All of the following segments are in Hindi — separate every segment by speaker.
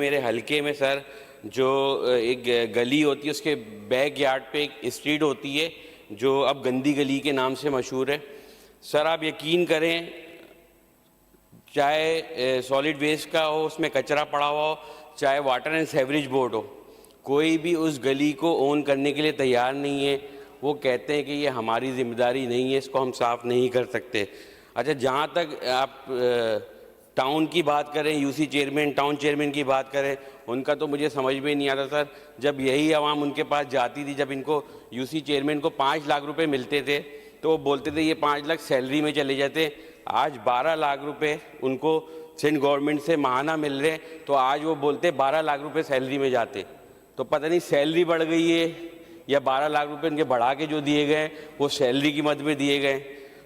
Speaker 1: मेरे हलके में सर जो एक गली होती है उसके बैक यार्ड पे एक स्ट्रीट होती है जो अब गंदी गली के नाम से मशहूर है। सर आप यकीन करें, चाहे सॉलिड वेस्ट का हो, उसमें कचरा पड़ा हुआ हो, चाहे वाटर एंड सेवरेज बोर्ड हो, कोई भी उस गली को ओन करने के लिए तैयार नहीं है। वो कहते हैं कि ये हमारी जिम्मेदारी नहीं है, इसको हम साफ़ नहीं कर सकते। अच्छा, जहाँ तक आप टाउन की बात करें, यूसी चेयरमैन, टाउन चेयरमैन की बात करें, उनका तो मुझे समझ में नहीं आता सर। जब यही आवाम उनके पास जाती थी, जब इनको यूसी चेयरमैन को 5 लाख रुपए मिलते थे तो वो बोलते थे ये 5 लाख सैलरी में चले जाते। आज 12 लाख रुपए उनको सिंध गवर्नमेंट से माहाना मिल रहे हैं, तो आज वो बोलते 12 लाख रुपए सैलरी में जाते। तो पता नहीं सैलरी बढ़ गई है या 12 लाख रुपए इनके बढ़ा के जो दिए गए वो सैलरी की मद में दिए गए।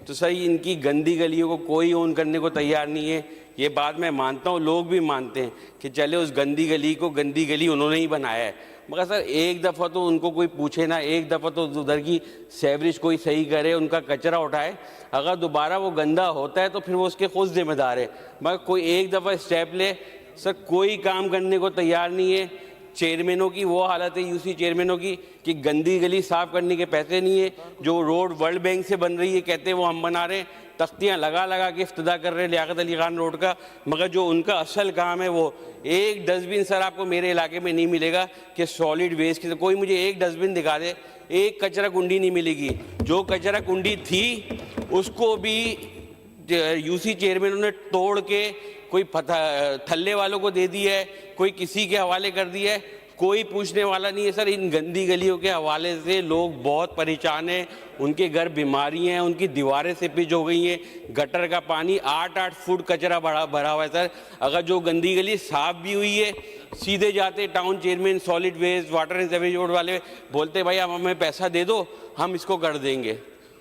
Speaker 1: तो सर इनकी गंदी गलियों को कोई ओन करने को तैयार नहीं है। ये बात मैं मानता हूँ, लोग भी मानते हैं कि चले उस गंदी गली को गंदी गली उन्होंने ही बनाया है, मगर सर एक दफ़ा तो उनको कोई पूछे ना, एक दफ़ा तो उधर की सेवरेज कोई सही करे, उनका कचरा उठाए। अगर दोबारा वो गंदा होता है तो फिर वो उसके खुद जिम्मेदार है, मगर कोई एक दफ़ा स्टेप ले। सर कोई काम करने को तैयार नहीं है। चेयरमैनों की वो हालत है, यूसी चेयरमैनों की, कि गंदी गली साफ़ करने के पैसे नहीं है। जो रोड वर्ल्ड बैंक से बन रही है कहते हैं वो हम बना रहे हैं, तख्तियाँ लगा लगा के इफ्तिदा कर रहे हैं लियाकत अली खान रोड का, मगर जो उनका असल काम है वो एक डस्टबिन सर आपको मेरे इलाके में नहीं मिलेगा कि सॉलिड वेस्ट की। कोई मुझे एक डस्टबिन दिखा दे, एक कचरा कुंडी नहीं मिलेगी। जो कचरा कुंडी थी उसको भी यूसी चेयरमैनों ने तोड़ के कोई थल्ले वालों को दे दिया है, कोई किसी के हवाले कर दिया है, कोई पूछने वाला नहीं है। सर इन गंदी गलियों के हवाले से लोग बहुत परेशान हैं, उनके घर बीमारी हैं, उनकी दीवारें से पिच हो गई हैं, गटर का पानी 8-8 फुट कचरा भरा हुआ है। सर अगर जो गंदी गली साफ भी हुई है, सीधे जाते town chairman, solid waste, water and sewerage board वाले बोलते भाई अब हमें पैसा दे दो, हम इसको कर देंगे।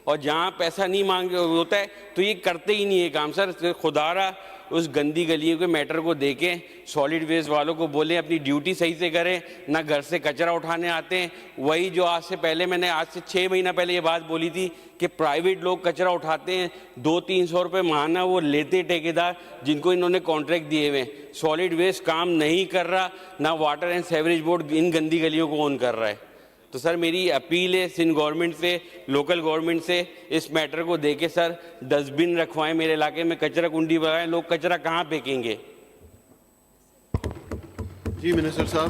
Speaker 1: और जहाँ पैसा नहीं मांग होता है तो ये करते ही नहीं है काम। सर खुदारा उस गंदी गलियों के मैटर को देखें, सॉलिड वेस्ट वालों को बोलें अपनी ड्यूटी सही से करें, ना घर से कचरा उठाने आते हैं। वही जो आज से 6 महीना पहले ये बात बोली थी कि प्राइवेट लोग कचरा उठाते हैं, 200-300 रुपये माहाना वो लेते ठेकेदार जिनको इन्होंने कॉन्ट्रैक्ट दिए हुए। सॉलिड वेस्ट काम नहीं कर रहा, ना वाटर एंड सेवरेज बोर्ड इन गंदी गलियों को ऑन कर रहा है। तो सर मेरी अपील है सिंध गवर्नमेंट से, लोकल गवर्नमेंट से, इस मैटर को देके सर डस्टबिन रखवाएं मेरे इलाके में, कचरा कुंडी लगाएं। लोग कचरा कहाँ फेंकेंगे?
Speaker 2: जी मिनिस्टर साहब।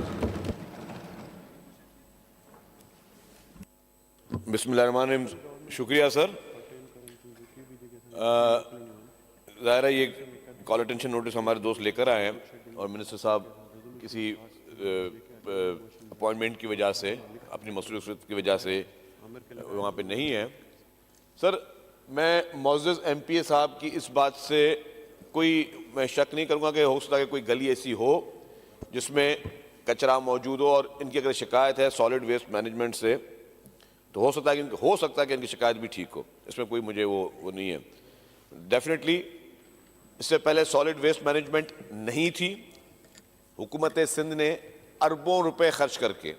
Speaker 3: बिस्मिल्लाहिर्रहमानिर्रहीम, शुक्रिया सर। ज़ाहिर है ये कॉल अटेंशन नोटिस हमारे दोस्त लेकर आए हैं और मिनिस्टर साहब किसी अपॉइंटमेंट की वजह से, अपनी मसरूफियत की वजह से वहाँ पे नहीं है। सर मैं मौजूद एमपीए साहब की इस बात से मैं शक नहीं करूँगा कि हो सकता है कि कोई गली ऐसी हो जिसमें कचरा मौजूद हो और इनकी अगर शिकायत है सॉलिड वेस्ट मैनेजमेंट से तो हो सकता है कि इनकी शिकायत भी ठीक हो, इसमें कोई मुझे वो नहीं है। डेफिनेटली इससे पहले सॉलिड वेस्ट मैनेजमेंट नहीं थी। हुकूमत सिंध ने अरबों रुपए खर्च करके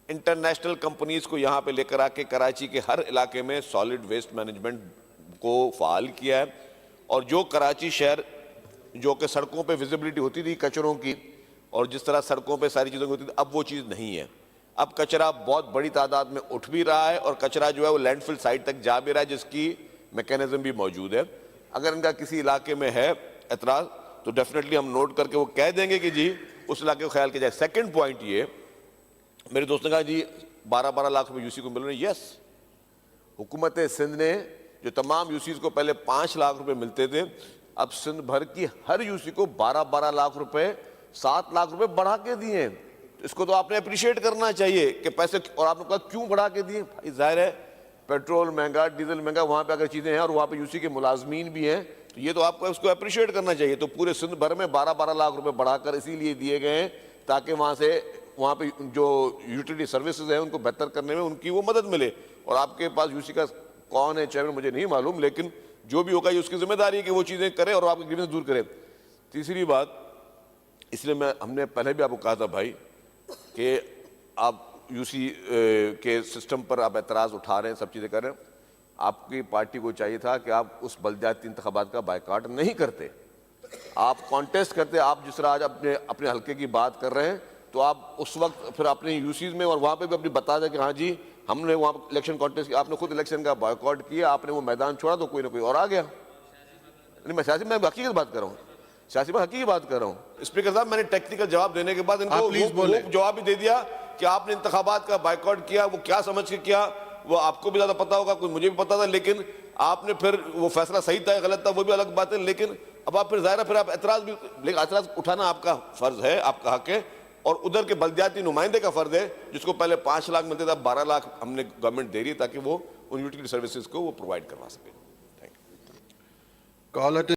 Speaker 3: इंटरनेशनल कंपनीज को यहाँ पे लेकर आके कराची के हर इलाके में सॉलिड वेस्ट मैनेजमेंट को फ़ाल किया है। और जो कराची शहर जो कि सड़कों पे विजिबिलिटी होती थी कचरों की और जिस तरह सड़कों पे सारी चीज़ों की होती थी, अब वो चीज़ नहीं है। अब कचरा बहुत बड़ी तादाद में उठ भी रहा है और कचरा जो है वो लैंडफिल साइट तक जा भी रहा है, जिसकी मैकेनिज्म भी मौजूद है। अगर इनका किसी इलाके में है एतराज़ तो डेफिनेटली हम नोट करके वो कह देंगे कि जी उस इलाके को ख्याल किया जाए। सेकेंड पॉइंट ये, मेरे दोस्त ने कहा जी 12-12 लाख रुपए यूसी को मिल रहे हैं। यस, हुकूमत सिंध ने जो तमाम यूसीज को पहले 5 लाख रुपए मिलते थे, अब सिंध भर की हर यूसी को 12-12 लाख रुपए, 7 लाख रुपए बढ़ा के दिए हैं। इसको तो आपने अप्रिशिएट करना चाहिए कि पैसे, और आपने कहा क्यों बढ़ा के दिए? भाई जाहिर है पेट्रोल महंगा, डीजल महंगा, वहाँ पे अगर चीज़ें हैं और वहाँ पे यूसी के मुलाजमीन भी हैं तो ये तो आपको उसको अप्रिशिएट करना चाहिए। तो पूरे सिंध भर में 12-12 लाख रुपए बढ़ाकर इसीलिए दिए गए हैं ताकि वहाँ पे जो यूटिलिटी सर्विसेज हैं उनको बेहतर करने में उनकी वो मदद मिले। और आपके पास यूसी का कौन है चेयरमैन मुझे नहीं मालूम, लेकिन जो भी होगा ये उसकी जिम्मेदारी है कि वो चीज़ें करे और आपकी ग्रीवेंस दूर करे। तीसरी बात, इसलिए हमने पहले भी आपको कहा था भाई कि आप यूसी के सिस्टम पर आप एतराज़ उठा रहे हैं, सब चीज़ें कर रहे हैं। आपकी पार्टी को चाहिए था कि आप उस बलदियाती इंतखाबात का बायकाट नहीं करते। आप कॉन्टेस्ट करते, आप जिस तरह आज अपने हल्के की बात कर रहे हैं, तो आप उस वक्त फिर अपने यूसीज में और वहाँ पे भी अपनी बता दें कि हाँ जी हमने वहाँ इलेक्शन कॉन्टेस्ट किया, आपने खुद इलेक्शन का बॉयकॉट किया, आपने वो मैदान छोड़ा तो कोई ना कोई और आ गया। नहीं, मैं हकीकत बात कर रहा हूँ, सियासी में हकीकत बात कर रहा हूँ। स्पीकर साहब, मैंने टेक्निकल जवाब देने के बाद इनको
Speaker 2: आप प्लीज
Speaker 3: वो
Speaker 2: बोलें।
Speaker 3: जवाब भी दे दिया कि आपने इंतखाबात का बायकॉट किया, वो क्या समझ के किया वो आपको भी ज्यादा पता होगा, कुछ मुझे भी पता था, लेकिन आपने फिर वो फैसला सही था या गलत था वो भी अलग बात है, लेकिन अब आप फिर जाहिर है फिर आप एतराज भी, लेकिन एतराज उठाना आपका फर्ज है, आपका हक है, और उधर के बल्दियाती नुमाइंदे का फर्ज है जिसको पहले 5 लाख मिलते थे, अब 12 लाख हमने गवर्नमेंट दे रही है ताकि वो उन यूटिलिटी सर्विसेज को वो प्रोवाइड करवा सके।
Speaker 2: Call at